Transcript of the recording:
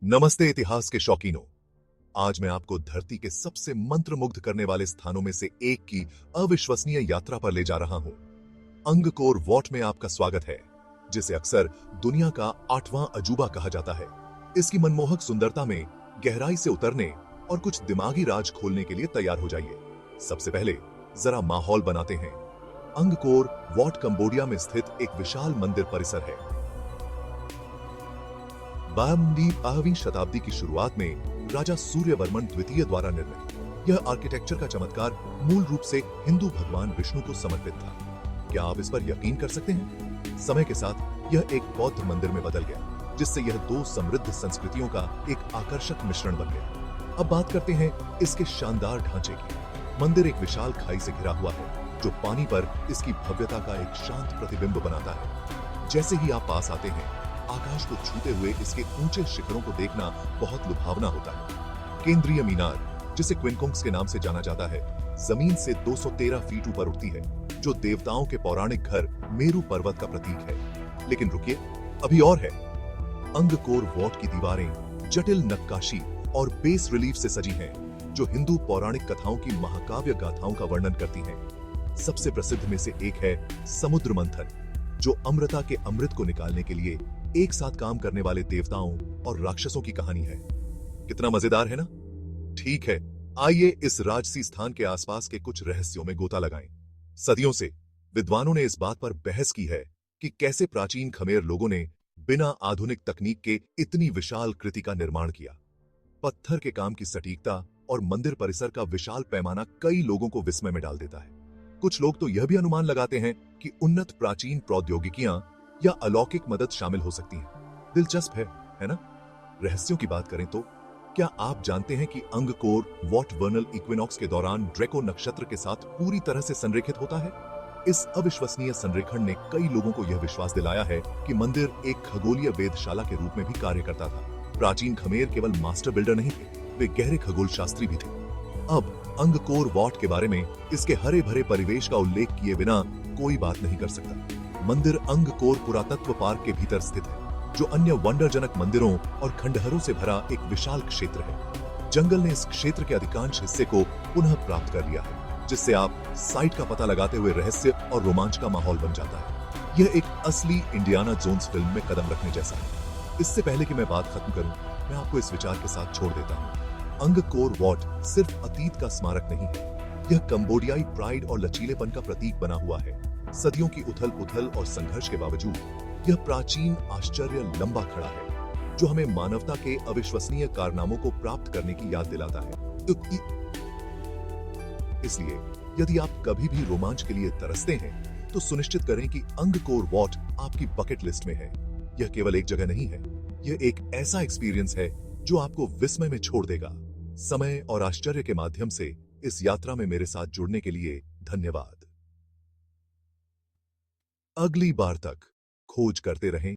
नमस्ते इतिहास के शौकीनों। आज मैं आपको धरती के सबसे मंत्रमुग्ध करने वाले स्थानों में से एक की अविश्वसनीय यात्रा पर ले जा रहा हूं। अंगकोर वॉट में आपका स्वागत है, जिसे अक्सर दुनिया का 8वां अजूबा कहा जाता है। इसकी मनमोहक सुंदरता में गहराई से उतरने और कुछ दिमागी राज खोलने के लिए तैयार हो जाइए। सबसे पहले जरा माहौल बनाते हैं। अंगकोर वॉट कंबोडिया में स्थित एक विशाल मंदिर परिसर है। 12वीं शताब्दी की शुरुआत में राजा सूर्यवर्मन द्वितीय द्वारा निर्मित यह आर्किटेक्चर का चमत्कार मूल रूप से हिंदू भगवान विष्णु को समर्पित था। क्या आप इस पर यकीन कर सकते हैं? समय के साथ यह एक बौद्ध मंदिर में बदल गया, जिससे यह दो समृद्ध संस्कृतियों का एक आकर्षक मिश्रण बन गया। अब बात करते हैं इसके शानदार ढांचे की। मंदिर एक विशाल खाई से घिरा हुआ है, जो पानी पर इसकी भव्यता का एक शांत प्रतिबिंब बनाता है। जैसे ही आप पास आते हैं, आकाश को छूते हुए इसके ऊंचे शिखरों को देखना बहुत लुभावना होता है। केंद्रीय मीनार, जिसे क्विनकोंग्स के नाम से जाना जाता है, जमीन से 213 फीट ऊपर उठती है, जो देवताओं के पौराणिक घर मेरू पर्वत का प्रतीक है। लेकिन रुकिए, अभी और है। अंगकोर वॉट की दीवारें जटिल नक्काशी और बेस रिलीफ से सजी हैं, जो हिंदू पौराणिक कथाओं की महाकाव्य गाथाओं का वर्णन करती हैं। सबसे प्रसिद्ध में से एक है समुद्र मंथन, जो अमृता के अमृत को निकालने के लिए एक साथ काम करने वाले देवताओं और राक्षसों की कहानी है। कितना मजेदार है ना? ठीक है, आइए इस राजसी स्थान के आसपास के कुछ रहस्यों में गोता लगाएं। सदियों से विद्वानों ने इस बात पर बहस की है कि कैसे प्राचीन खमेर लोगों ने बिना आधुनिक तकनीक के इतनी विशाल कृति का निर्माण किया। पत्थर के काम की सटीकता और मंदिर परिसर का विशाल पैमाना कई लोगों को विस्मय में डाल देता है। कुछ लोग तो यह भी अनुमान लगाते हैं कि उन्नत प्राचीन प्रौद्योगिकियां या अलौकिक मदद शामिल हो सकती हैं। दिलचस्प है ना? रहस्यों की बात करें तो क्या आप जानते हैं कि अंगकोर वॉट वर्नल इक्विनॉक्स के दौरान ड्रैको नक्षत्र के साथ पूरी तरह से संरेखित होता है? इस अविश्वसनीय संरेखण ने कई लोगों को यह विश्वास दिलाया है कि मंदिर एक खगोलीय वेधशाला के रूप में भी कार्य करता था। प्राचीन खमेर केवल मास्टर बिल्डर नहीं थे, वे गहरे खगोल शास्त्री भी थे। अब अंगकोर वॉट के बारे में इसके हरे भरे परिवेश का उल्लेख किए बिना कोई बात नहीं कर सकता। मंदिर अंगकोर पुरातत्व पार्क के भीतर स्थित है, जो अन्य वंडरजनक मंदिरों और खंडहरों से भरा एक विशाल क्षेत्र है। जंगल ने इस क्षेत्र के अधिकांश हिस्से को पुनः प्राप्त कर लिया है, जिससे आप साइट का पता लगाते हुए रहस्य और रोमांच का माहौल बन जाता है। यह एक असली इंडियाना जोन्स फिल्म में कदम रखने जैसा है। इससे पहले कि मैं बात खत्म करूं, मैं आपको इस विचार के साथ छोड़ देता हूं। अंगकोर वॉट सिर्फ अतीत का स्मारक नहीं है, यह कंबोडियाई प्राइड और लचीलेपन का प्रतीक बना हुआ है। सदियों की उथल पुथल और संघर्ष के बावजूद यह प्राचीन आश्चर्य लंबा खड़ा है, जो हमें मानवता के अविश्वसनीय कारनामों को प्राप्त करने की याद दिलाता है। इसलिए यदि आप कभी भी रोमांच के लिए तरसते हैं, तो सुनिश्चित करें कि अंगकोर वॉट आपकी बकेट लिस्ट में है। यह केवल एक जगह नहीं है, यह एक ऐसा एक्सपीरियंस है जो आपको विस्मय में छोड़ देगा। समय और आश्चर्य के माध्यम से इस यात्रा में मेरे साथ जुड़ने के लिए धन्यवाद। अगली बार तक खोज करते रहें।